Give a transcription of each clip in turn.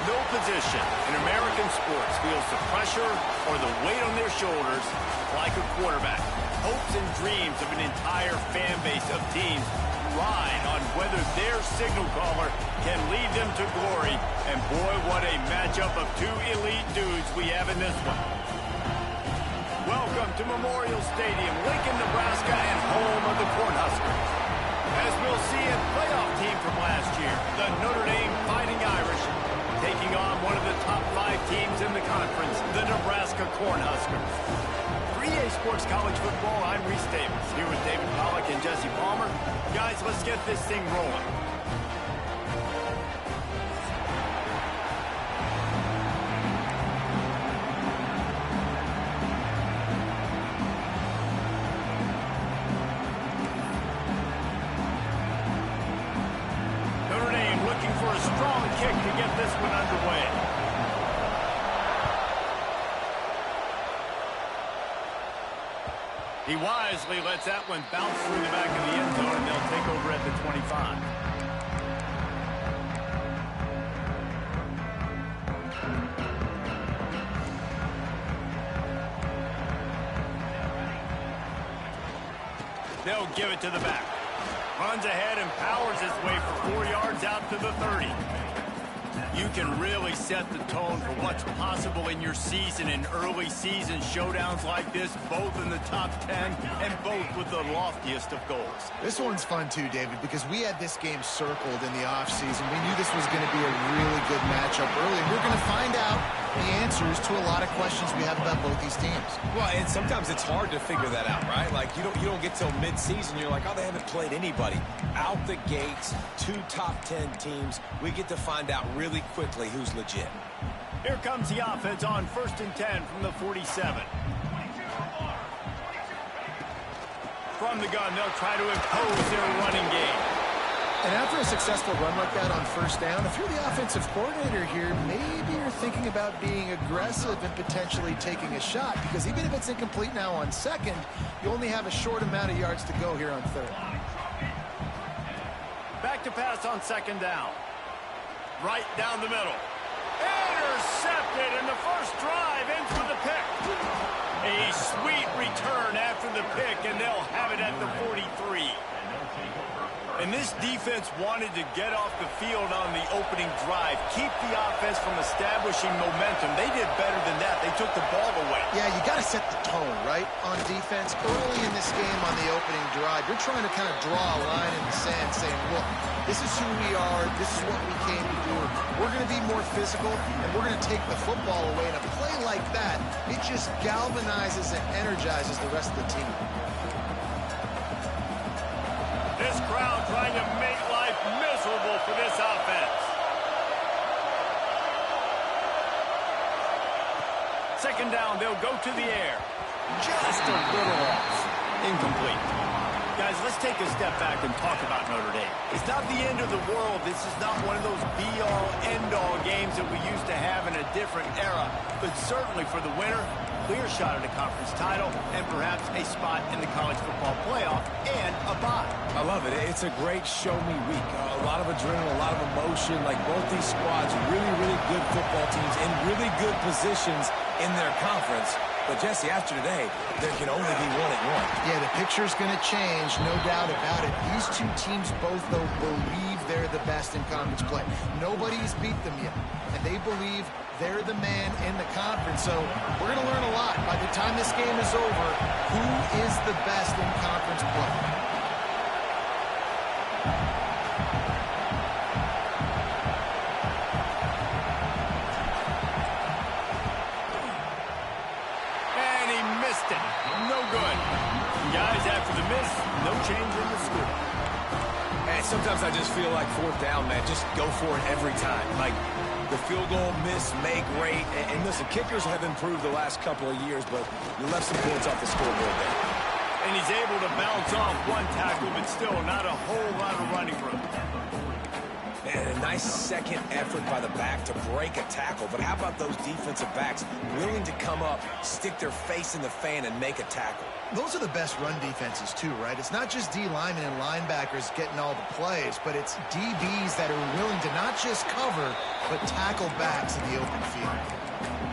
No position in American sports feels the pressure or the weight on their shoulders like a quarterback. Hopes and dreams of an entire fan base of teams ride on whether their signal caller can lead them to glory. And boy, what a matchup of two elite dudes we have in this one. Welcome to Memorial Stadium, Lincoln, Nebraska, and home of the Cornhuskers. As we'll see, a playoff team from last year, the Notre Dame Fighting Irish, taking on one of the top 5 teams in the conference, the Nebraska Cornhuskers. For EA Sports College Football, I'm Reese Davis, here with David Pollack and Jesse Palmer. Guys, let's get this thing rolling. Notre Dame looking for a strong kick to get this one underway. He wisely lets that one bounce through the back of the end zone, and they'll take over at the 25. They'll give it to the back. Runs ahead and powers his way for 4 yards out to the 30. You can really set the tone for what's possible in your season in early season showdowns like this, both in the top 10 and both with the loftiest of goals. This one's fun too, David, because we had this game circled in the offseason. We knew this was going to be a really good matchup early. We're going to find out the answers to a lot of questions we have about both these teams. Well, and sometimes it's hard to figure that out, right? Like, you don't get till mid-season, you're like, oh, they haven't played anybody. Out the gates, 2 top 10 teams, we get to find out really quickly who's legit. Here comes the offense on 1st and 10 from the 47. From the gun, they'll try to impose their running game. And after a successful run like that on 1st down, if you're the offensive coordinator here, maybe you're thinking about being aggressive and potentially taking a shot, because even if it's incomplete now on 2nd, you only have a short amount of yards to go here on 3rd. Back to pass on 2nd down. Right down the middle. Intercepted, and the first drive ends with a pick. A sweet return after the pick, and they'll have it at the 43. And this defense wanted to get off the field on the opening drive, keep the offense from establishing momentum. They did better than that. They took the ball away. Yeah, you got to set the tone, right, on defense. Early in this game on the opening drive, you're trying to kind of draw a line in the sand saying, look, this is who we are. This is what we came to do. We're going to be more physical, and we're going to take the football away. And a play like that, it just galvanizes and energizes the rest of the team. This crowd trying to make life miserable for this offense. 2nd down, they'll go to the air. Just a little off. Incomplete. Guys, let's take a step back and talk about Notre Dame. It's not the end of the world. This is not one of those be-all, end-all games that we used to have in a different era. But certainly for the winner, clear shot at a conference title and perhaps a spot in the college football playoff and a bye. I love it. It's a great show-me week. A lot of adrenaline, a lot of emotion. Like, both these squads, really, really good football teams in really good positions in their conference. But, Jesse, after today, there can only be 1-1. Yeah, the picture's going to change, no doubt about it. These two teams both, though, believe they're the best in conference play. Nobody's beat them yet, and they believe they're the man in the conference. So we're going to learn a lot. By the time this game is over, who is the best in conference play? No good. Guys, after the miss, no change in the score. And sometimes I just feel like 4th down, man. Just go for it every time. Like, the field goal, miss, make, great. And listen, kickers have improved the last couple of years, but you left some points off the scoreboard there. And he's able to bounce off one tackle, but still not a whole lot of running room. And a nice second effort by the back to break a tackle. But how about those defensive backs willing to come up, stick their face in the fan, and make a tackle? those are the best run defenses too, right? It's not just D linemen and linebackers getting all the plays, but it's DBs that are willing to not just cover, but tackle backs in the open field.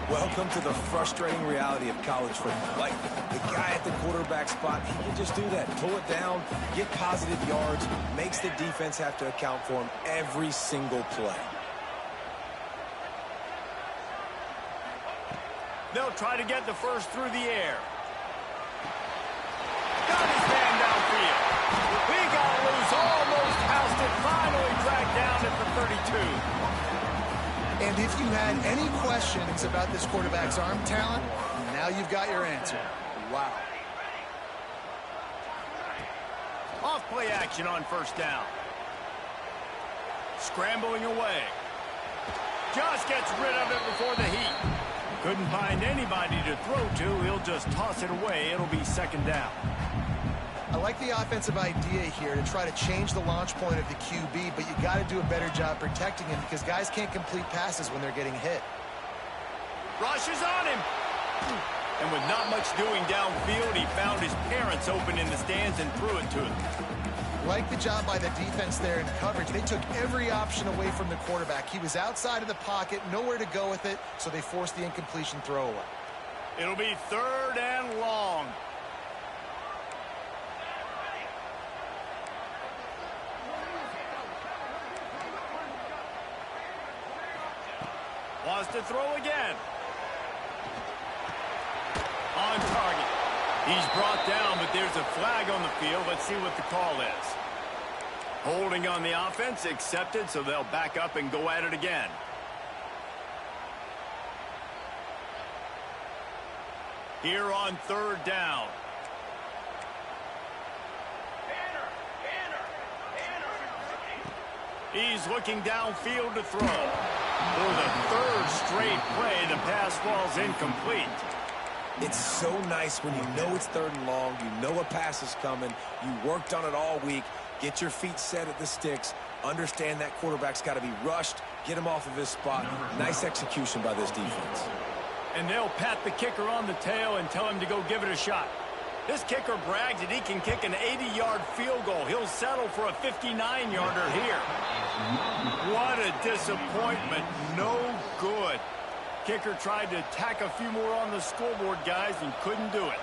Welcome to the frustrating reality of college football. Like, the guy at the quarterback spot, he can just do that. Pull it down, get positive yards, makes the defense have to account for him every single play. They'll try to get the first through the air. Got his man downfield. He got loose, almost housed it, finally dragged down at the 32. And if you had any questions about this quarterback's arm talent, now you've got your answer. Wow. Off play action on first down. Scrambling away. Just gets rid of it before the heat. Couldn't find anybody to throw to. He'll just toss it away. It'll be second down. I like the offensive idea here to try to change the launch point of the QB, but you got to do a better job protecting him because guys can't complete passes when they're getting hit. Rushes on him. And with not much doing downfield, he found his parents open in the stands and threw it to him. Like the job by the defense there in coverage. They took every option away from the quarterback. He was outside of the pocket, nowhere to go with it, so they forced the incompletion throwaway. It'll be third and long. Wants to throw again. On target. He's brought down, but there's a flag on the field. Let's see what the call is. Holding on the offense, accepted, so they'll back up and go at it again. Here on third down. He's looking downfield to throw. For the third straight play, the pass falls incomplete. It's so nice when you know it's third and long, you know a pass is coming, you worked on it all week, get your feet set at the sticks, understand that quarterback's got to be rushed, get him off of his spot. Nice execution by this defense. And they'll pat the kicker on the tail and tell him to go give it a shot. This kicker brags that he can kick an 80-yard field goal. He'll settle for a 59-yarder here. What a disappointment. No good. Kicker tried to tack a few more on the scoreboard, guys, and couldn't do it.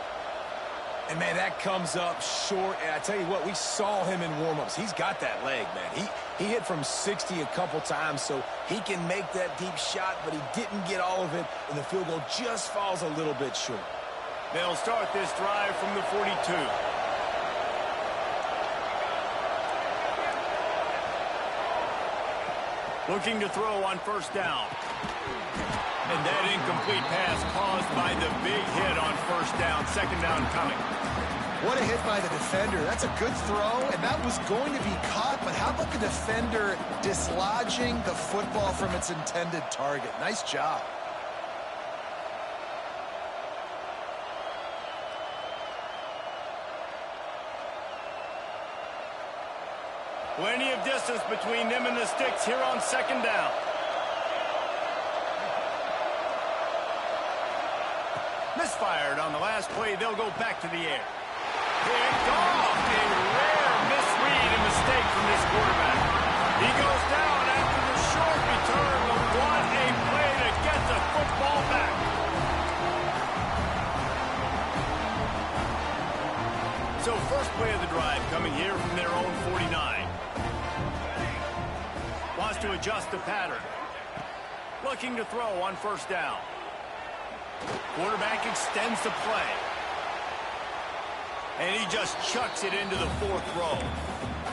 And, man, that comes up short. And I tell you what, we saw him in warm-ups. He's got that leg, man. He hit from 60 a couple times, so he can make that deep shot, but he didn't get all of it, and the field goal just falls a little bit short. They'll start this drive from the 42. Looking to throw on first down. And that incomplete pass caused by the big hit on first down. Second down coming. What a hit by the defender. That's a good throw, and that was going to be caught, but how about the defender dislodging the football from its intended target? Nice job. Plenty of distance between them and the sticks here on second down. Misfired on the last play. They'll go back to the air. Picked off. A rare misread and mistake from this quarterback. He goes down after the short return. But what a play to get the football back. So first play of the drive coming here from their own 49. Wants to adjust the pattern. Looking to throw on first down. Quarterback extends the play. And he just chucks it into the fourth row.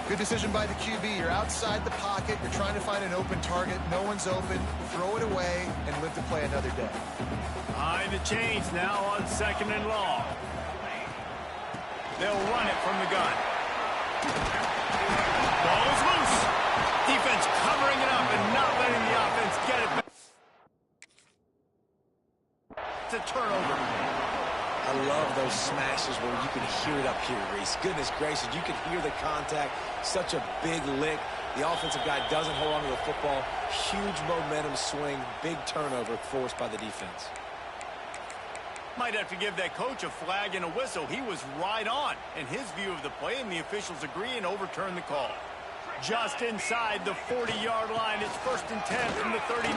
Good decision by the QB. You're outside the pocket. You're trying to find an open target. No one's open. Throw it away and live to play another day. Behind the chains now on second and long. They'll run it from the gun. Ball is loose. Defense covering it up and not letting the offense get it back. It's a turnover. I love those smashes where you can hear it up here, Reese. Goodness gracious, you can hear the contact. Such a big lick. The offensive guy doesn't hold on to the football. Huge momentum swing. Big turnover forced by the defense. Might have to give that coach a flag and a whistle. He was right on in his view of the play, and the officials agree and overturn the call. Just inside the 40-yard line. It's 1st and 10 from the 39.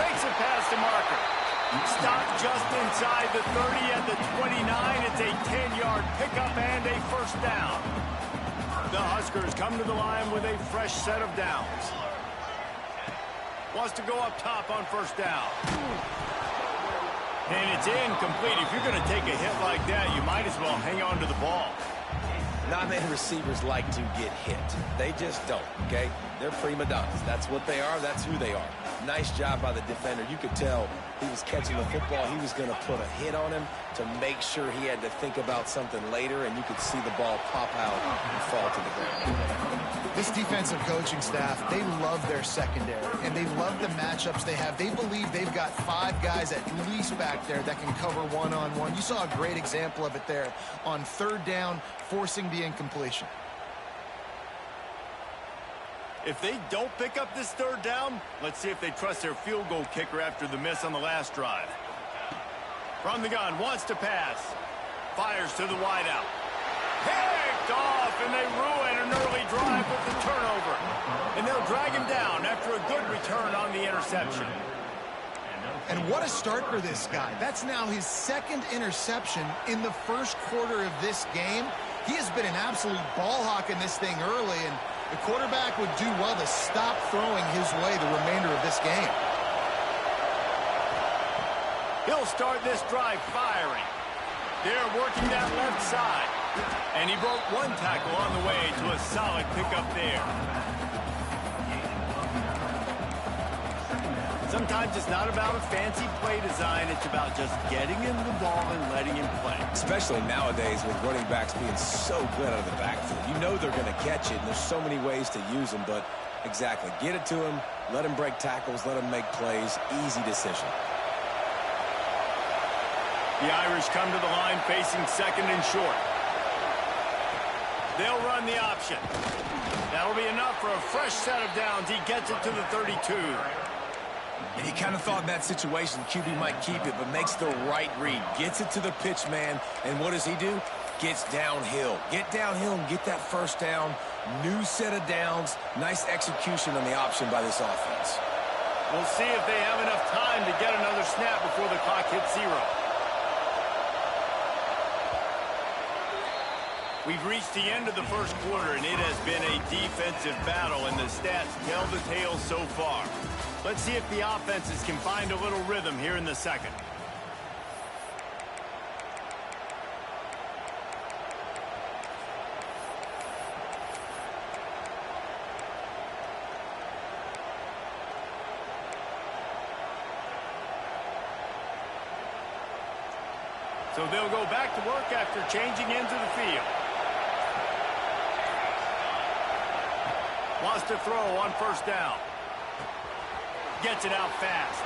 Makes it past the marker. Stopped just inside the 30 at the 29. It's a 10-yard pickup and a 1st down. The Huskers come to the line with a fresh set of downs. Wants to go up top on 1st down. And it's incomplete. If you're going to take a hit like that, you might as well hang on to the ball. Not many receivers like to get hit. They just don't, okay? They're prima donnas. That's what they are. That's who they are. Nice job by the defender. You could tell he was catching the football. He was going to put a hit on him to make sure he had to think about something later, and you could see the ball pop out and fall to the ground. This defensive coaching staff, they love their secondary, and they love the matchups they have. They believe they've got 5 guys at least back there that can cover one-on-one. You saw a great example of it there on 3rd down, forcing the incompletion. If they don't pick up this 3rd down, let's see if they trust their field goal kicker after the miss on the last drive. From the gun, wants to pass. Fires to the wideout. Picked off, and they ruin an early drive with the turnover. And they'll drag him down after a good return on the interception. And what a start for this guy. That's now his 2nd interception in the 1st quarter of this game. He has been an absolute ball hawk in this thing early, and the quarterback would do well to stop throwing his way the remainder of this game. He'll start this drive firing. They're working that left side. And he broke 1 tackle on the way to a solid pickup there. Sometimes it's not about a fancy play design. It's about just getting him the ball and letting him play. Especially nowadays with running backs being so good out of the backfield. You know they're going to catch it, and there's so many ways to use them. But exactly, get it to him, let him break tackles, let him make plays. Easy decision. The Irish come to the line facing 2nd and short. They'll run the option. That'll be enough for a fresh set of downs. He gets it to the 32. And he kind of thought in that situation QB might keep it, but makes the right read. Gets it to the pitch man, and what does he do? Gets downhill. Get downhill and get that 1st down. New set of downs. Nice execution on the option by this offense. We'll see if they have enough time to get another snap before the clock hits 0. We've reached the end of the 1st quarter, and it has been a defensive battle, and the stats tell the tale so far. Let's see if the offenses can find a little rhythm here in the 2nd. So they'll go back to work after changing into the field. Wants to throw on 1st down. Gets it out fast.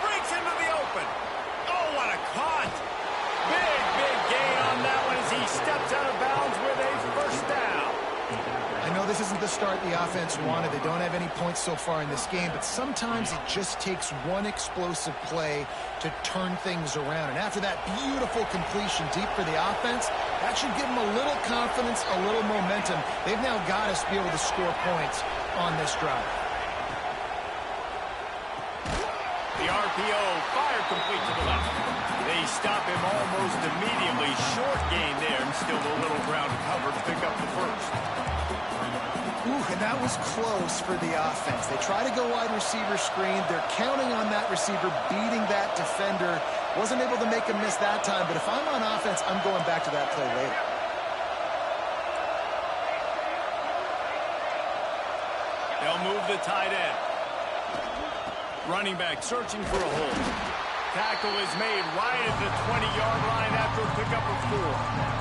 Breaks into the open. Oh, what a caught. Big gain on that one as he steps out of bounds with a 1st down. I know this isn't the start the offense wanted. They don't have any points so far in this game, but sometimes it just takes one explosive play to turn things around. And after that beautiful completion deep for the offense, that should give them a little confidence, a little momentum. They've now got us to be able to score points on this drive. The RPO, fire complete to the left. They stop him almost immediately. Short gain there, and still a little ground cover to pick up the 1st. Ooh, and that was close for the offense. They try to go wide receiver screen. They're counting on that receiver beating that defender. Wasn't able to make him miss that time, but if I'm on offense, I'm going back to that play later. They'll move the tight end. Running back searching for a hole. Tackle is made right at the 20-yard line after a pickup of 4.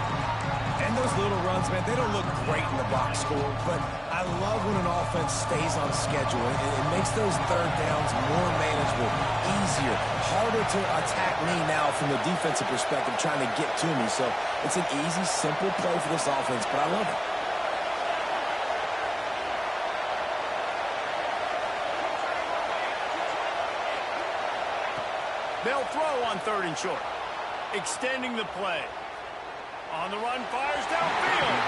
And those little runs, man, they don't look great in the box score, but I love when an offense stays on schedule. It makes those 3rd downs more manageable, easier, harder to attack me now from the defensive perspective trying to get to me. So it's an easy, simple play for this offense, but I love it. They'll throw on 3rd and short. Extending the play. On the run, fires downfield.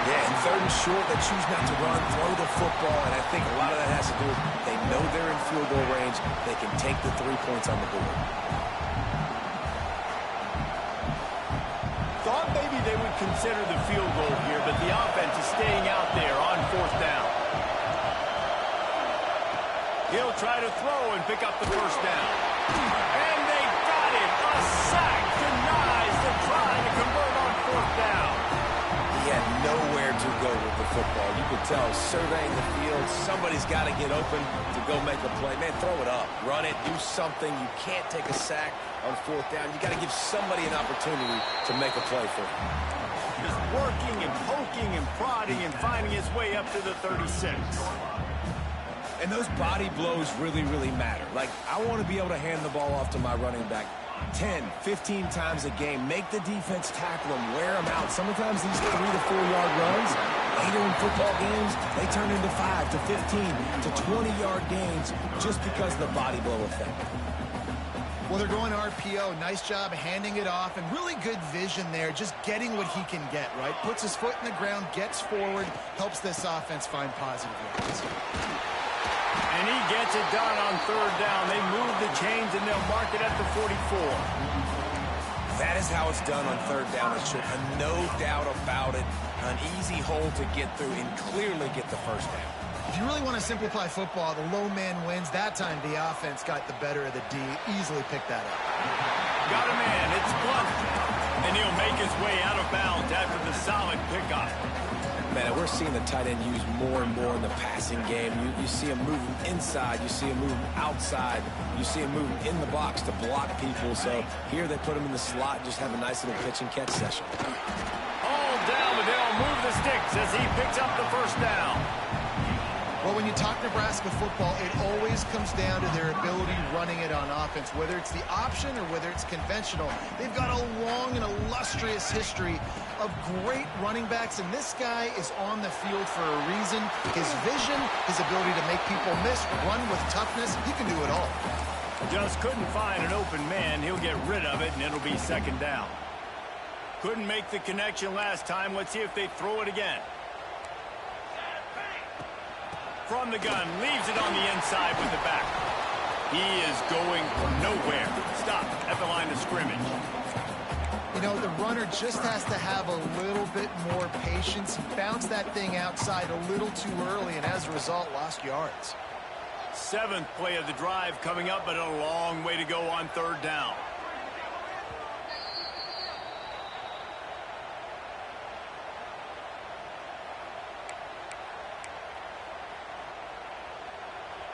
Yeah, and 3rd and short, they choose not to run, throw the football, and I think a lot of that has to do with they know they're in field goal range. They can take the 3 points on the board. Thought maybe they would consider the field goal here, but the offense is staying out there on 4th down. He'll try to throw and pick up the 1st down. And they got it. A sack denies the try to convert on 4th down. He had nowhere to go with the football. You could tell, surveying the field, somebody's got to get open to go make a play. Man, throw it up. Run it. Do something. You can't take a sack on 4th down. You got to give somebody an opportunity to make a play for him. Just working and poking and prodding and finding his way up to the 36. And those body blows really, really matter. Like, I want to be able to hand the ball off to my running back 10, 15 times a game. Make the defense tackle them, wear them out. Sometimes these 3 to 4 yard runs, later in football games, they turn into 5 to 15 to 20-yard gains just because of the body blow effect. Well, they're going RPO. Nice job handing it off, and really good vision there, just getting what he can get, right? Puts his foot in the ground, gets forward, helps this offense find positive yards. And he gets it done on 3rd down. They move the chains, and they'll mark it at the 44. That is how it's done on 3rd down. It should have no doubt about it. An easy hole to get through and clearly get the 1st down. If you really want to simplify football, the low man wins. That time, the offense got the better of the D. Easily picked that up. Got a man. It's Blunt. And he'll make his way out of bounds after the solid pickup. Man, we're seeing the tight end used more and more in the passing game. You see him moving inside. You see him moving outside. You see him moving in the box to block people. So here they put him in the slot, just have a nice little pitch and catch session. All down, but they'll move the sticks as he picks up the 1st down. Well, when you talk Nebraska football, it always comes down to their ability running it on offense, whether it's the option or whether it's conventional. They've got a long and illustrious history of great running backs, and this guy is on the field for a reason. His vision, his ability to make people miss, run with toughness, he can do it all. Just couldn't find an open man. He'll get rid of it, and it'll be 2nd down. Couldn't make the connection last time. Let's see if they throw it again. From the gun, leaves it on the inside with the back. He is going nowhere. Stop at the line of scrimmage. You know, the runner just has to have a little bit more patience. He bounced that thing outside a little too early, and as a result, lost yards. 7th play of the drive coming up, but a long way to go on 3rd down.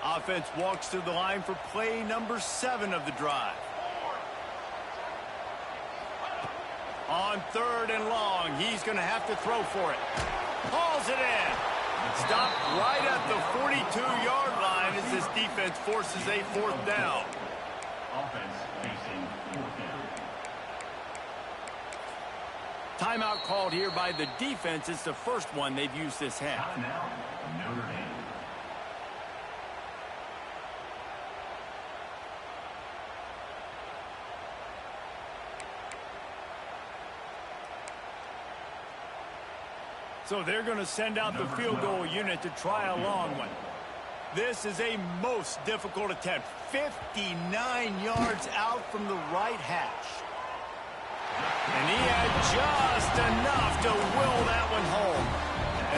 Offense walks to the line for play number 7 of the drive. On 3rd and long, he's going to have to throw for it. Hauls it in. Stopped right at the 42-yard line as this defense forces a 4th down. Offense facing 4th down. Timeout called here by the defense. It's the first one they've used this half. Timeout, Notre Dame. So they're going to send out the field goal unit to try a long one. This is a most difficult attempt. 59 yards out from the right hash. And he had just enough to will that one home.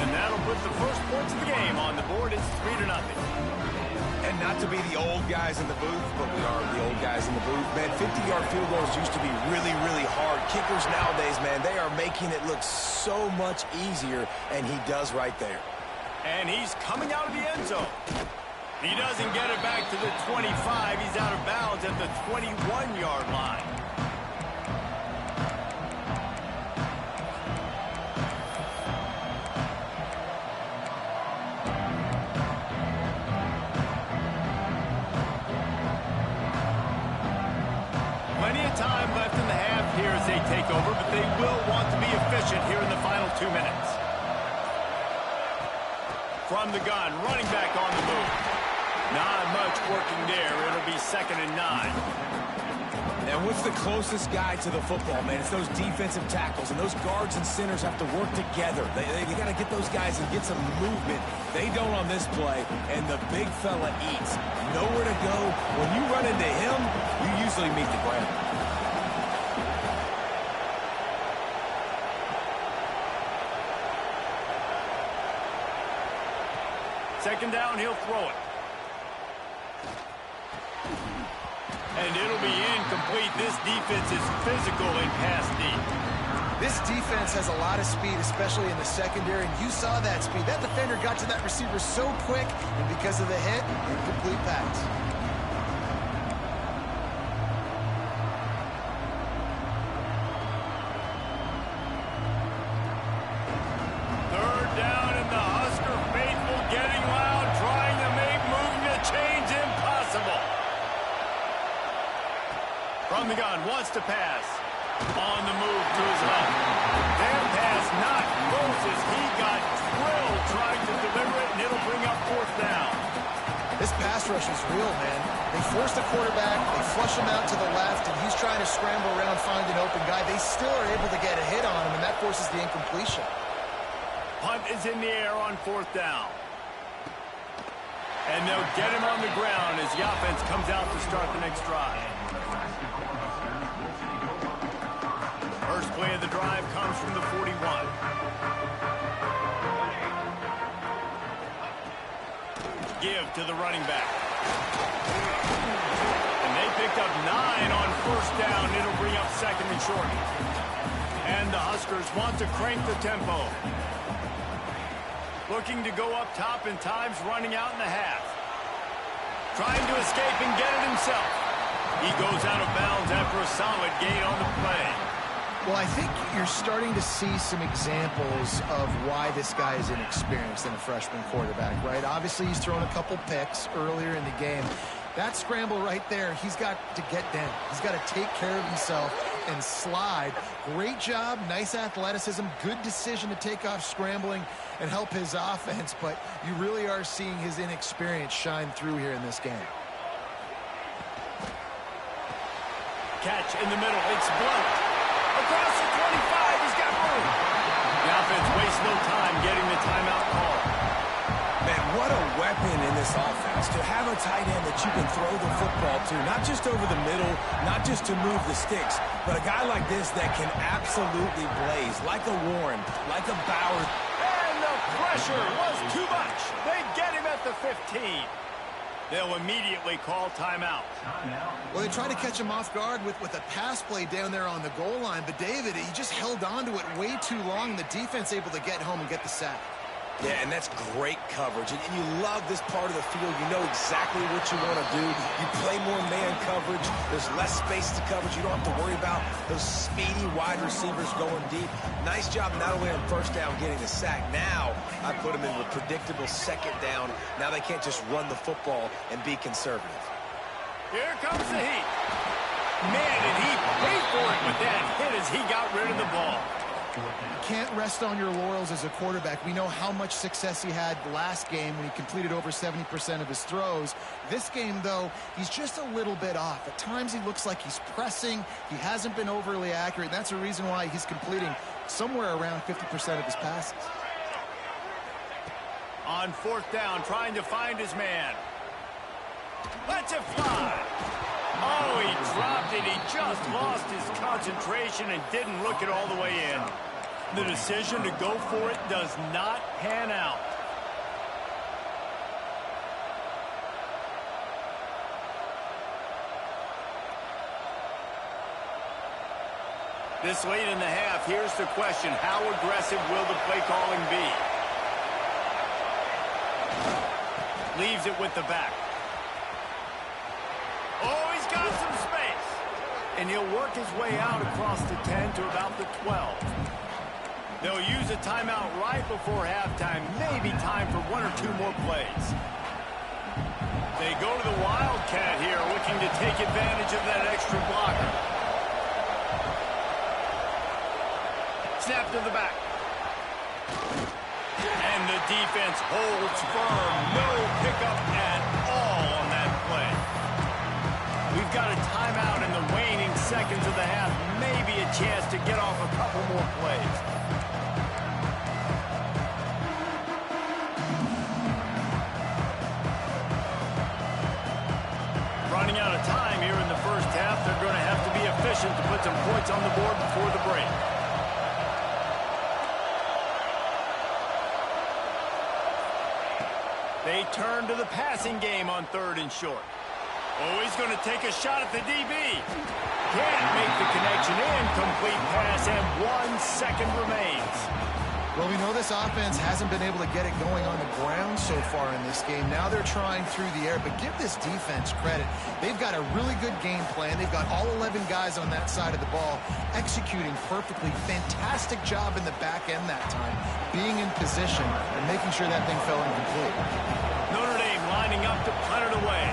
And that'll put the first points of the game on the board. It's 3-0. And not to be the old guys in the booth, but we are the old guys in the booth. Man, 50-yard field goals used to be really, really hard. Kickers nowadays, man, they are making it look so much easier, and he does right there. And he's coming out of the end zone. He doesn't get it back to the 25. He's out of bounds at the 21-yard line. Time left in the half here as they take over, but they will want to be efficient here in the final 2 minutes. From the gun, running back on the move. Not much working there. It'll be 2nd and 9. And what's the closest guy to the football, man? It's those defensive tackles, and those guards and centers have to work together. They got to get those guys and get some movement. They don't on this play, and the big fella eats. Nowhere to go. When you run into him, you usually meet the ground. Second down, he'll throw it. And it'll be incomplete. This defense is physical in pass deep. This defense has a lot of speed, especially in the secondary, and you saw that speed. That defender got to that receiver so quick, and because of the hit, incomplete pass. From the gun, wants to pass. On the move to his left. That pass not Moses. He got drilled trying to deliver it, and it'll bring up 4th down. This pass rush is real, man. They force the quarterback, they flush him out to the left, and he's trying to scramble around, find an open guy. They still are able to get a hit on him, and that forces the incompletion. Punt is in the air on 4th down. And they'll get him on the ground as the offense comes out to start the next drive. First play of the drive comes from the 41. Give to the running back. And they picked up 9 on 1st down. It'll bring up 2nd and short. And the Huskers want to crank the tempo. Looking to go up top and times running out in the half. Trying to escape and get it himself. He goes out of bounds after a solid gain on the play. Well, I think you're starting to see some examples of why this guy is inexperienced in a freshman quarterback, right? Obviously, he's thrown a couple picks earlier in the game. That scramble right there, he's got to get down. He's got to take care of himself and slide. Great job, nice athleticism, good decision to take off scrambling and help his offense, but you really are seeing his inexperience shine through here in this game. Catch in the middle, it's blocked. Across the 25, he's got room. The offense wastes no time getting the timeout call. Man, what a weapon in this offense to have a tight end that you can throw the football to, not just over the middle, not just to move the sticks, but a guy like this that can absolutely blaze, like a Warren, like a Bauer. And the pressure was too much. They get him at the 15. They'll immediately call timeout. Well, they tried to catch him off guard with a pass play down there on the goal line, but David, he just held on to it way too long. The defense able to get home and get the sack. Yeah, and that's great coverage. And you love this part of the field. You know exactly what you want to do. You play more man coverage. There's less space to coverage. You don't have to worry about those speedy wide receivers going deep. Nice job not only on 1st down getting the sack. Now I put them in a predictable 2nd down. Now they can't just run the football and be conservative. Here comes the heat. Man, did he pay for it with that hit as he got rid of the ball. You can't rest on your laurels as a quarterback. We know how much success he had last game when he completed over 70% of his throws. This game, though, he's just a little bit off. At times he looks like he's pressing. He hasn't been overly accurate. That's a reason why he's completing somewhere around 50% of his passes. On 4th down, trying to find his man. Lets it fly. Oh, he dropped it. He just lost his concentration and didn't look it all the way in. The decision to go for it does not pan out. This late in the half, here's the question. How aggressive will the play calling be? Leaves it with the back. Oh, he's got some space. And he'll work his way out across the 10 to about the 12. They'll use a timeout right before halftime. Maybe time for 1 or 2 more plays. They go to the Wildcat here, looking to take advantage of that extra blocker. Snap to the back. And the defense holds firm. No pickup at all. got a timeout in the waning seconds of the half. Maybe a chance to get off a couple more plays. Running out of time here in the first half. They're going to have to be efficient to put some points on the board before the break. They turn to the passing game on 3rd and short. Oh, he's going to take a shot at the DB. Can't make the connection. Incomplete pass, and 1 second remains. Well, we know this offense hasn't been able to get it going on the ground so far in this game. Now they're trying through the air, but give this defense credit. They've got a really good game plan. They've got all 11 guys on that side of the ball executing perfectly. Fantastic job in the back end that time, being in position and making sure that thing fell incomplete. Notre Dame lining up to punt it away.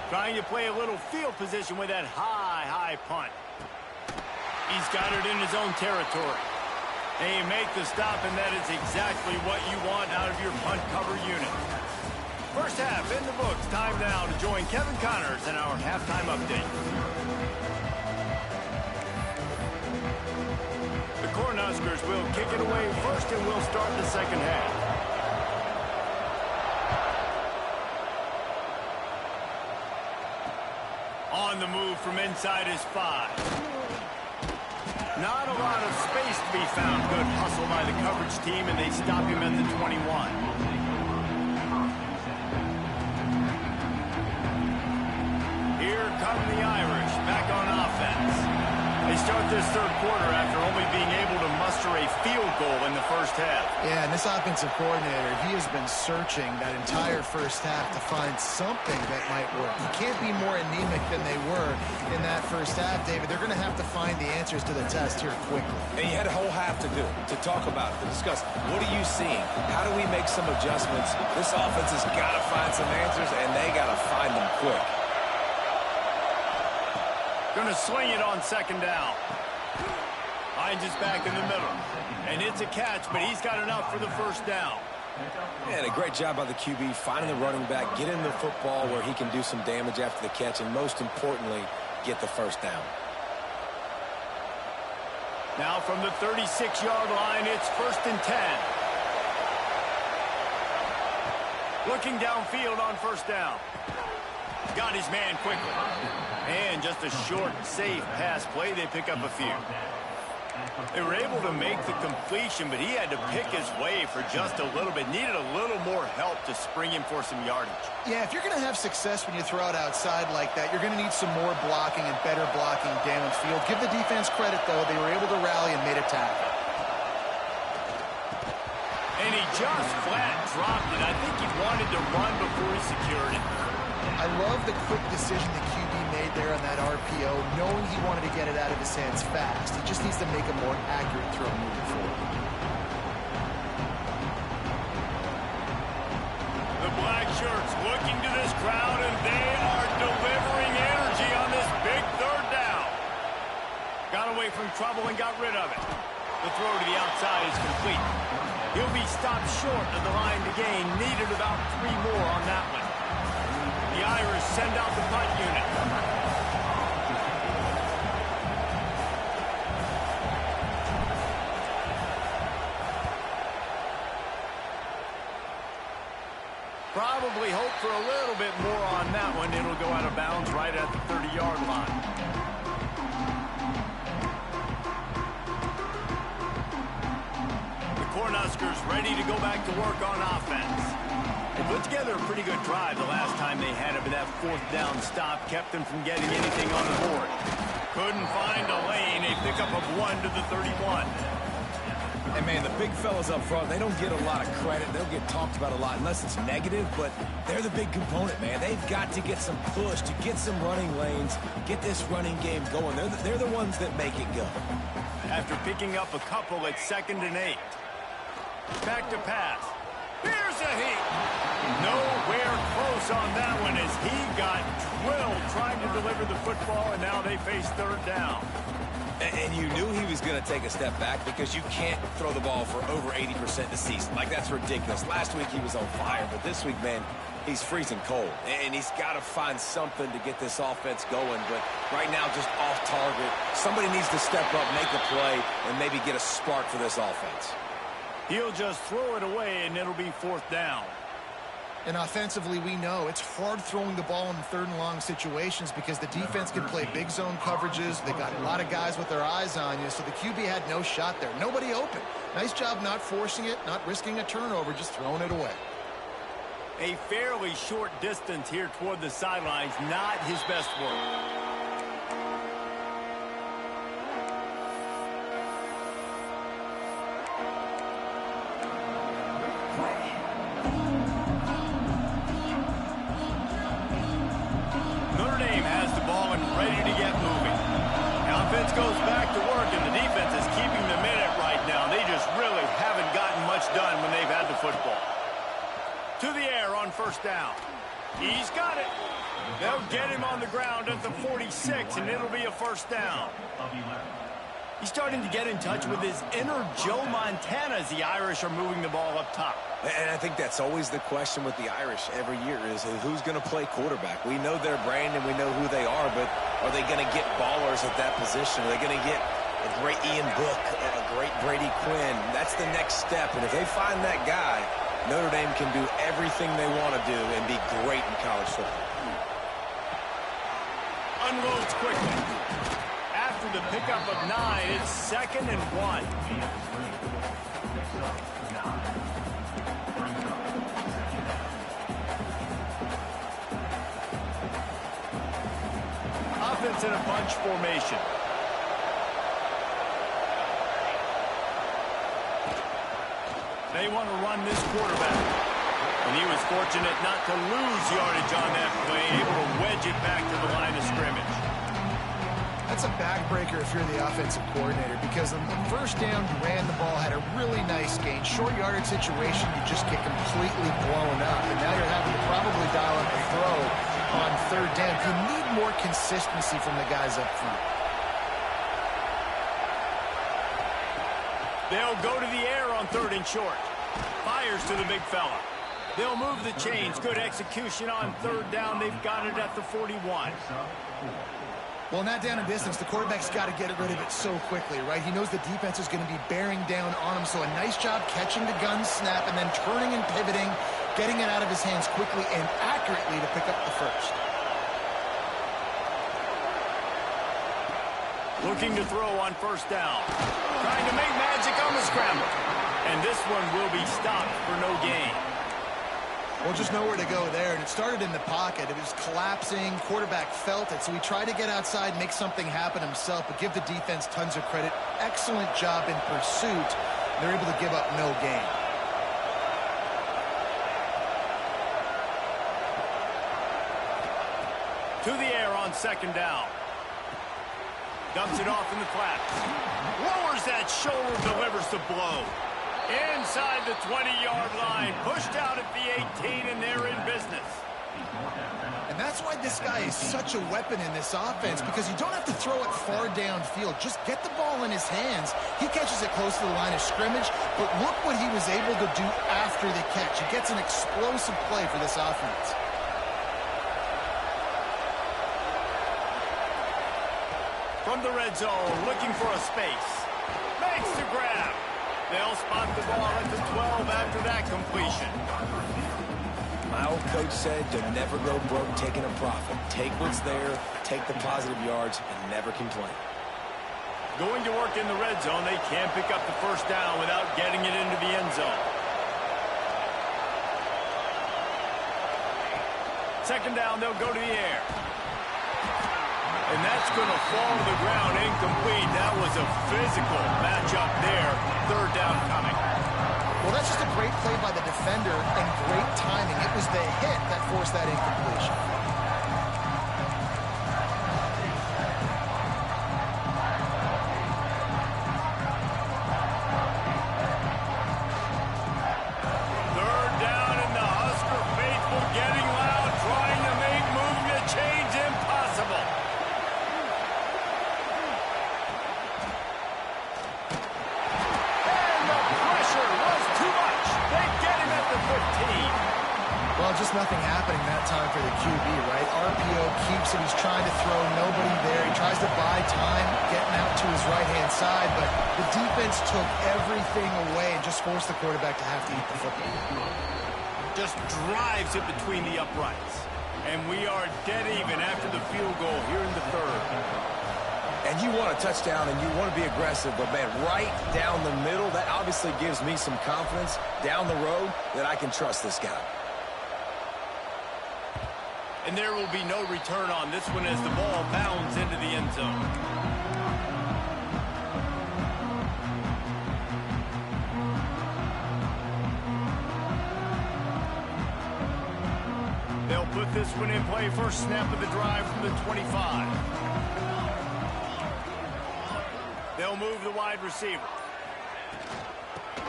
Trying to play a little field position with that high punt. He's got it in his own territory. They make the stop, and that is exactly what you want out of your punt cover unit. First half in the books. Time now to join Kevin Connors in our halftime update. The Cornhuskers will kick it away first, and we'll start the second half. On the move from inside his 5. Not a lot of space to be found. Good hustle by the coverage team, and they stop him at the 21. Here come the Irish back on offense. They start this third quarter after only being able to muster a field goal in the first half. Yeah, and this offensive coordinator, he has been searching that entire first half to find something that might work. You can't be more anemic than they were in that first half, David. They're going to have to find the answers to the test here quickly. And you had a whole half to do, to talk about, to discuss. What are you seeing? How do we make some adjustments? This offense has got to find some answers, and they got to find them quick. Going to swing it on 2nd down. Hines is back in the middle. And it's a catch, but he's got enough for the first down. And a great job by the QB, finding the running back, getting the football where he can do some damage after the catch, and most importantly, get the first down. Now from the 36-yard line, it's 1st and 10. Looking downfield on 1st down. Got his man quickly. And just a short, safe pass play. They pick up a few. They were able to make the completion, but he had to pick his way for just a little bit. Needed a little more help to spring him for some yardage. Yeah, if you're going to have success when you throw it outside like that, you're going to need some more blocking and better blocking downfield. Give the defense credit, though. They were able to rally and made a tackle. And he just flat dropped it. I think he wanted to run before he secured it. I love the quick decision the QB made there on that RPO, knowing he wanted to get it out of his hands fast. He just needs to make a more accurate throw moving forward. The black shirts looking to this crowd, and they are delivering energy on this big 3rd down. Got away from trouble and got rid of it. The throw to the outside is complete. He'll be stopped short of the line to gain. Needed about 3 more on that one. The Irish send out the punt unit. Probably hope for a little bit more on that one. It'll go out of bounds right at the 30-yard line. The Cornhuskers ready to go back to work on offense. They put together a pretty good drive the last time they had it, but that 4th down stop kept them from getting anything on the board. Couldn't find a lane. A pickup of 1 to the 31. And, man, the big fellas up front, they don't get a lot of credit. They'll get talked about a lot unless it's negative, but they're the big component, man. They've got to get some push, to get some running lanes, get this running game going. They're the ones that make it go. After picking up a couple at 2nd and 8. Back to pass. Here's a heat. Nowhere close on that one as he got drilled trying to deliver the football, and now they face 3rd down. And you knew he was going to take a step back because you can't throw the ball for over 80% this season. Like, that's ridiculous. Last week he was on fire, but this week, man, he's freezing cold. And he's got to find something to get this offense going. But right now, just off target. Somebody needs to step up, make a play, and maybe get a spark for this offense. He'll just throw it away, and it'll be 4th down. And offensively, we know it's hard throwing the ball in 3rd and long situations because the defense can play big zone coverages. They got a lot of guys with their eyes on you, so the QB had no shot there. Nobody open. Nice job not forcing it, not risking a turnover, just throwing it away. A fairly short distance here toward the sidelines, not his best work. Goes back to work, and the defense is keeping them in it right now. They just really haven't gotten much done when they've had the football. To the air on 1st down. He's got it. They'll get him on the ground at the 46, and it'll be a 1st down. He's starting to get in touch with his inner Joe Montana as the Irish are moving the ball up top. And I think that's always the question with the Irish every year is who's going to play quarterback. We know their brand and we know who they are, but are they going to get ballers at that position? Are they going to get a great Ian Book and a great Brady Quinn? That's the next step, and if they find that guy, Notre Dame can do everything they want to do and be great in college football. Unloads quickly. After the pickup of 9, it's 2nd and 1. Offense in a bunch formation. They want to run this quarterback. And he was fortunate not to lose yardage on that play, able to wedge it back to the line of scrimmage. That's a backbreaker if you're the offensive coordinator because on the 1st down, you ran the ball, had a really nice gain. Short yardage situation, you just get completely blown up. And now you're having to probably dial up a throw on 3rd down. You need more consistency from the guys up front. They'll go to the air on 3rd and short. Fires to the big fella. They'll move the chains. Good execution on 3rd down. They've got it at the 41. Well, in that down and distance, the quarterback's got to get rid of it so quickly, right? He knows the defense is going to be bearing down on him, so a nice job catching the gun snap and then turning and pivoting, getting it out of his hands quickly and accurately to pick up the 1st. Looking to throw on 1st down. Trying to make magic on the scramble. And this one will be stopped for no gain. Well, just nowhere to go there, and it started in the pocket. It was collapsing. Quarterback felt it, so he tried to get outside, make something happen himself, but give the defense tons of credit. Excellent job in pursuit. They're able to give up no gain. To the air on 2nd down. Dumps it off in the flat. Lowers that shoulder, delivers the blow. Inside the 20-yard line. Pushed out at the 18, and they're in business. And that's why this guy is such a weapon in this offense, because you don't have to throw it far downfield. Just get the ball in his hands. He catches it close to the line of scrimmage, but look what he was able to do after the catch. He gets an explosive play for this offense. From the red zone, looking for a space. Makes the grab. They'll spot the ball at the 12 after that completion. My old coach said to never go broke taking a profit. Take what's there, take the positive yards, and never complain. Going to work in the red zone, they can't pick up the 1st down without getting it into the end zone. 2nd down, they'll go to the air. And that's going to fall to the ground, incomplete. That was a physical matchup there. 3rd down coming. Well, that's just a great play by the defender and great timing. It was the hit that forced that incompletion. Third down, and the Husker faithful getting loud, trying to make moving the chains impossible. just nothing happening that time for the QB, right? RPO keeps it. He's trying to throw, nobody there. He tries to buy time, getting out to his right-hand side, but the defense took everything away and just forced the quarterback to have to eat the football. Just drives it between the uprights. And we are dead even after the field goal here in the third. And you want a touchdown and you want to be aggressive, but, man, right down the middle, that obviously gives me some confidence down the road that I can trust this guy. And there will be no return on this one as the ball bounds into the end zone. They'll put this one in play. First snap of the drive from the 25. They'll move the wide receiver.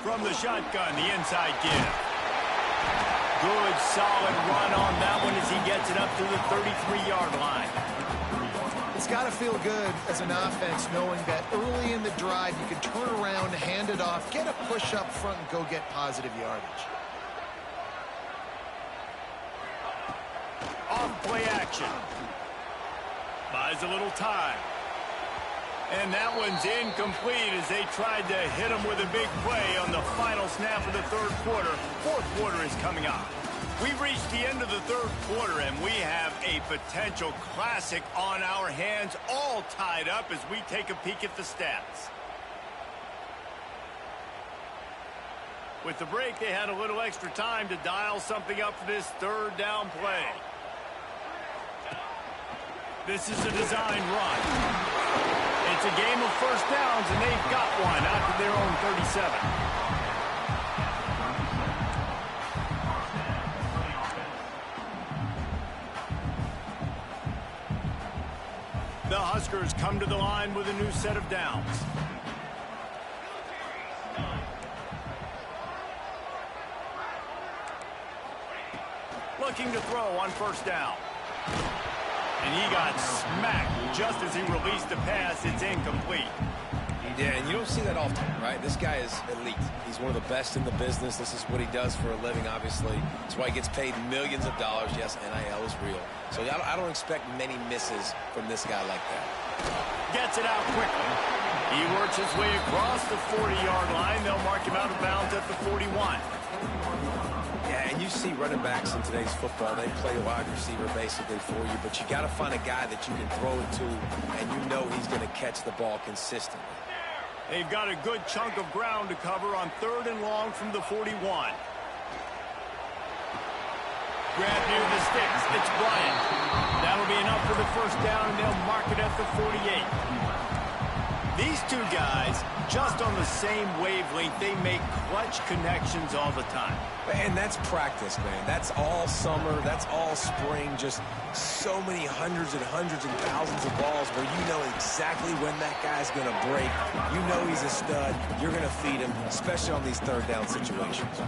From the shotgun, the inside give. Good, solid run on that one as he gets it up to the 33-yard line. It's got to feel good as an offense knowing that early in the drive you can turn around, hand it off, get a push up front, and go get positive yardage. Off play action. Buys a little time. And that one's incomplete as they tried to hit him with a big play on the final snap of the third quarter. Fourth quarter is coming up. We've reached the end of the third quarter, and we have a potential classic on our hands, all tied up as we take a peek at the stats. With the break, they had a little extra time to dial something up for this third down play. This is a design run. It's a game of first downs, and they've got one out to their own 37. The Huskers come to the line with a new set of downs. Looking to throw on first down. And he got smacked just as he released the pass. It's incomplete. Yeah, and you don't see that often, right? This guy is elite. He's one of the best in the business. This is what he does for a living, obviously. That's why he gets paid millions of dollars. Yes, NIL is real. So I don't expect many misses from this guy like that. Gets it out quickly. He works his way across the 40-yard line. They'll mark him out of bounds at the 41. Yeah, and you see running backs in today's football, they play wide receiver basically for you, but you got to find a guy that you can throw it to, and you know he's going to catch the ball consistently. They've got a good chunk of ground to cover on third and long from the 41. Grab near the sticks. It's Bryant. That'll be enough for the first down, and they'll mark it at the 48. These two guys, just on the same wavelength, they make clutch connections all the time. And that's practice, man. That's all summer. That's all spring. Just so many hundreds and thousands of balls where you know exactly when that guy's going to break. You know he's a stud. You're going to feed him, especially on these third down situations.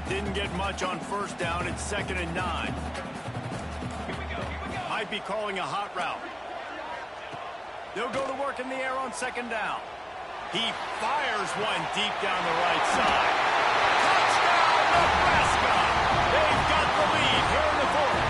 Didn't get much on first down. It's 2nd and 9. Might be calling a hot route. They'll go to work in the air on 2nd down. He fires one deep down the right side. Touchdown, Nebraska! They've got the lead here in the fourth.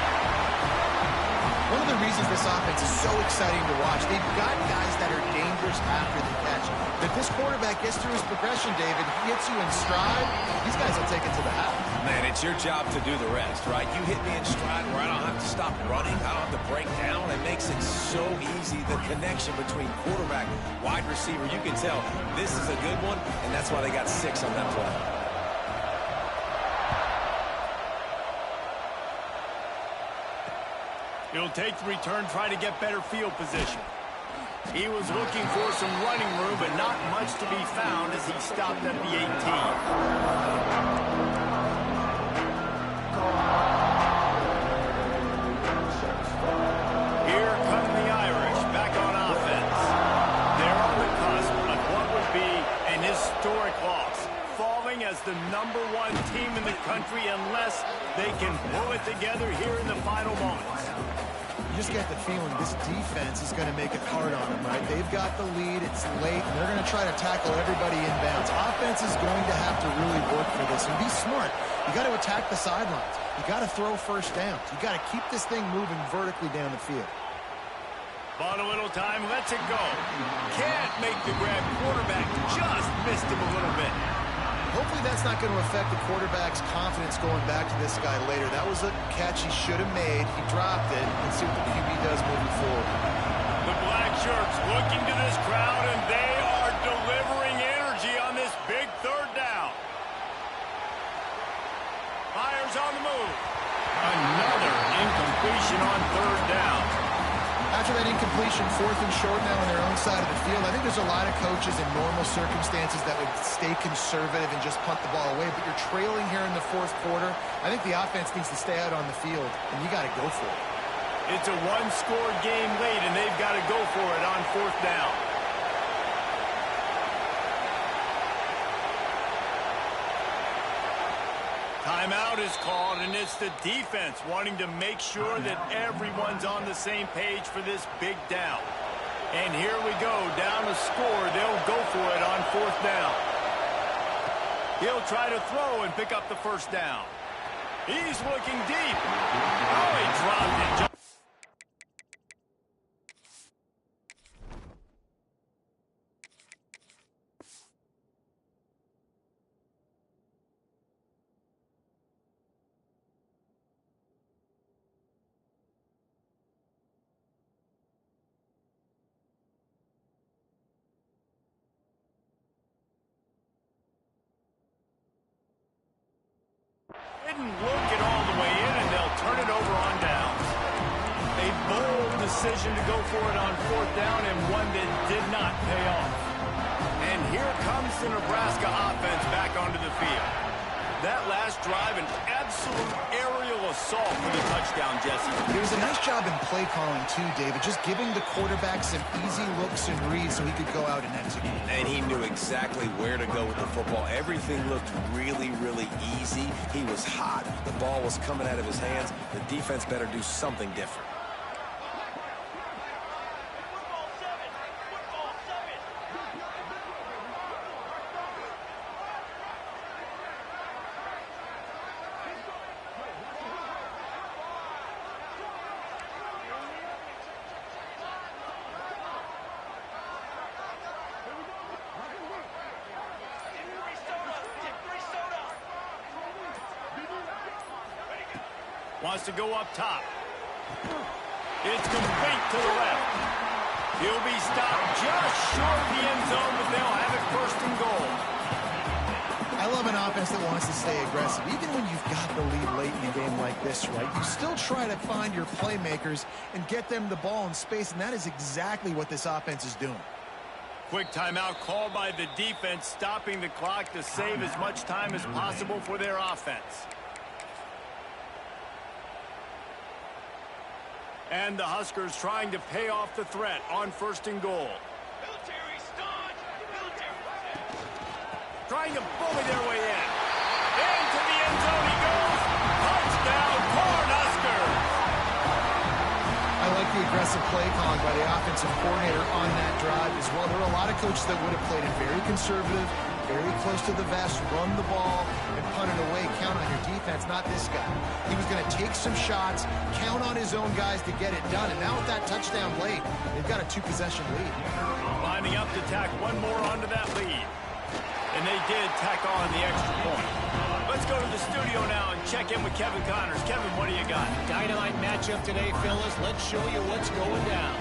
One of the reasons this offense is so exciting to watch, they've got guys that are dangerous after the catch. If this quarterback gets through his progression, David, he gets you in stride, these guys will take it to the house. Man, it's your job to do the rest, right? You hit me in stride where I don't have to stop running. I don't have to break down. It makes it so easy. The connection between quarterback, wide receiver, you can tell this is a good one, and that's why they got 6 on that play. He'll take the return, try to get better field position. He was looking for some running room, but not much to be found as he stopped at the 18. Here come the Irish back on offense. They're on the cusp of what would be an historic loss, falling as the #1 team in the country unless they can pull it together here in the final moments. just get the feeling this defense is going to make it hard on them, right? They've got the lead. It's late, and they're going to try to tackle everybody inbounds. Offense is going to have to really work for this and be smart. You got to attack the sidelines. You got to throw first downs. You got to keep this thing moving vertically down the field. Bought a little time, lets it go. Can't make the grab. Quarterback just missed him a little bit. Hopefully that's not going to affect the quarterback's confidence going back to this guy later. That was a catch he should have made. He dropped it. Let's see what the QB does moving forward. The black shirts looking to this crowd, and they are delivering energy on this big third down. Fires on the move. Another incompletion on third down. After that incompletion, 4th and short now on their own side of the field, I think there's a lot of coaches in normal circumstances that would stay conservative and just punt the ball away, but you're trailing here in the 4th quarter. I think the offense needs to stay out on the field, and you got to go for it. It's a one-score game late, and they've got to go for it on 4th down. Timeout is called, and it's the defense wanting to make sure that everyone's on the same page for this big down. And here we go, down to score. They'll go for it on 4th down. He'll try to throw and pick up the first down. He's looking deep. Oh, he dropped it. Didn't work it all the way in, and they'll turn it over on downs. A bold decision to go for it on 4th down, and one that did not pay off. And here comes the Nebraska offense back onto the field. That last drive, an absolute aerial assault for the touchdown, Jesse. It was a nice job in play calling, too, David, just giving the quarterback some easy looks and reads so he could go out and execute. And he knew exactly where to go with the football. Everything looked really, really easy. He was hot. The ball was coming out of his hands. The defense better do something different. Wants to go up top. It's complete to the left. He'll be stopped just short of the end zone, but they'll have it 1st and goal. I love an offense that wants to stay aggressive. Even when you've got the lead late in a game like this, right, you still try to find your playmakers and get them the ball in space, and that is exactly what this offense is doing. Quick timeout called by the defense, stopping the clock to save as much time as possible for their offense. And the Huskers trying to pay off the threat on 1st and goal. Trying to bully their way in. Into the end zone he goes. Touchdown, Cornhuskers. I like the aggressive play calling by the offensive coordinator on that drive as well. There were a lot of coaches that would have played it very conservative, very close to the vest, run the ball, and punt it away. Count on your defense, not this guy. He was going to take some shots, count on his own guys to get it done. And now with that touchdown late, they've got a 2-possession lead. Lining up to tack one more onto that lead. And they did tack on the extra point. Let's go to the studio now and check in with Kevin Connors. Kevin, what do you got? Dynamite matchup today, fellas. Let's show you what's going down.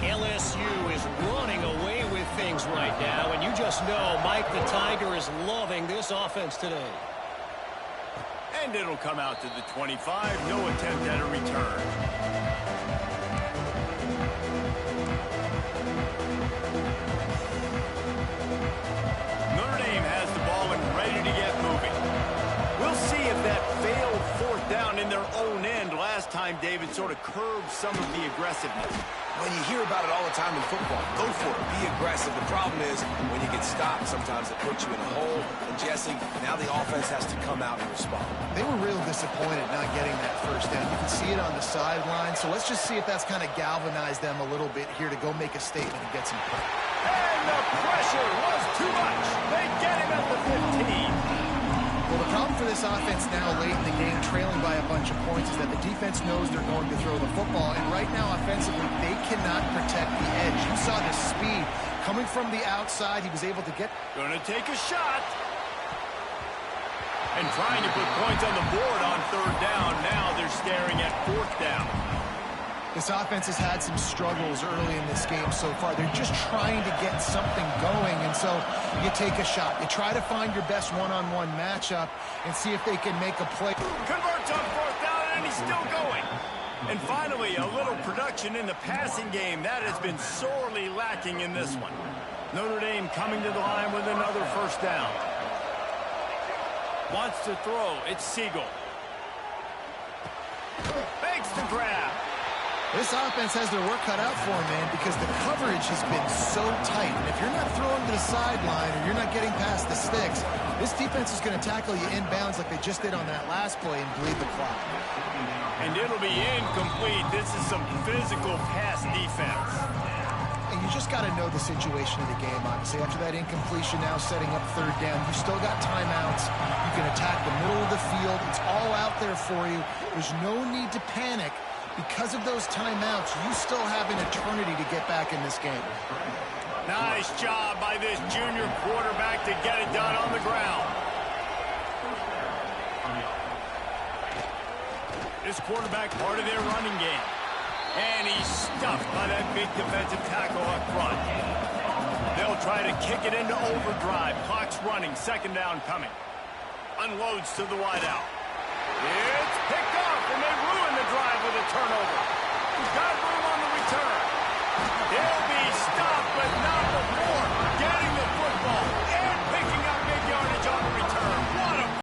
LSU is running away with things right now, and you just know Mike the Tiger is loving this offense today. And it'll come out to the 25. No attempt at a return. Time, David, sort of curbed some of the aggressiveness. Well, you hear about it all the time in football. Go for it. Be aggressive. The problem is when you get stopped, sometimes it puts you in a hole. And, Jesse, now the offense has to come out and respond. They were real disappointed not getting that first down. You can see it on the sideline. So let's just see if that's kind of galvanized them a little bit here to go make a statement and get some points. And the pressure was too much. They get him at the 15. Well, the problem for this offense now late in the game, trailing by a bunch of points, is that the defense knows they're going to throw the football. And right now, offensively, they cannot protect the edge. You saw the speed coming from the outside. He was able to get... Gonna take a shot. And trying to put points on the board on third down. Now they're staring at fourth down. This offense has had some struggles early in this game so far. They're just trying to get something going, and so you take a shot. You try to find your best one-on-one matchup and see if they can make a play. Converts on fourth down, and he's still going. And finally, a little production in the passing game. That has been sorely lacking in this one. Notre Dame coming to the line with another first down. Wants to throw. It's Siegel. Makes the grab. This offense has their work cut out for them, man, because the coverage has been so tight. And if you're not throwing to the sideline or you're not getting past the sticks, this defense is going to tackle you inbounds like they just did on that last play and bleed the clock. And it'll be incomplete. This is some physical pass defense. And you just got to know the situation of the game, obviously. After that incompletion, now setting up third down, you still got timeouts. You can attack the middle of the field. It's all out there for you. There's no need to panic. Because of those timeouts, you still have an eternity to get back in this game. Nice job by this junior quarterback to get it done on the ground. This quarterback part of their running game. And he's stuffed by that big defensive tackle up front. They'll try to kick it into overdrive. Clock's running. Second down coming. Unloads to the wideout. It's picked off, and they ruin the drive with a turnover. He's got room on the return. He'll be stopped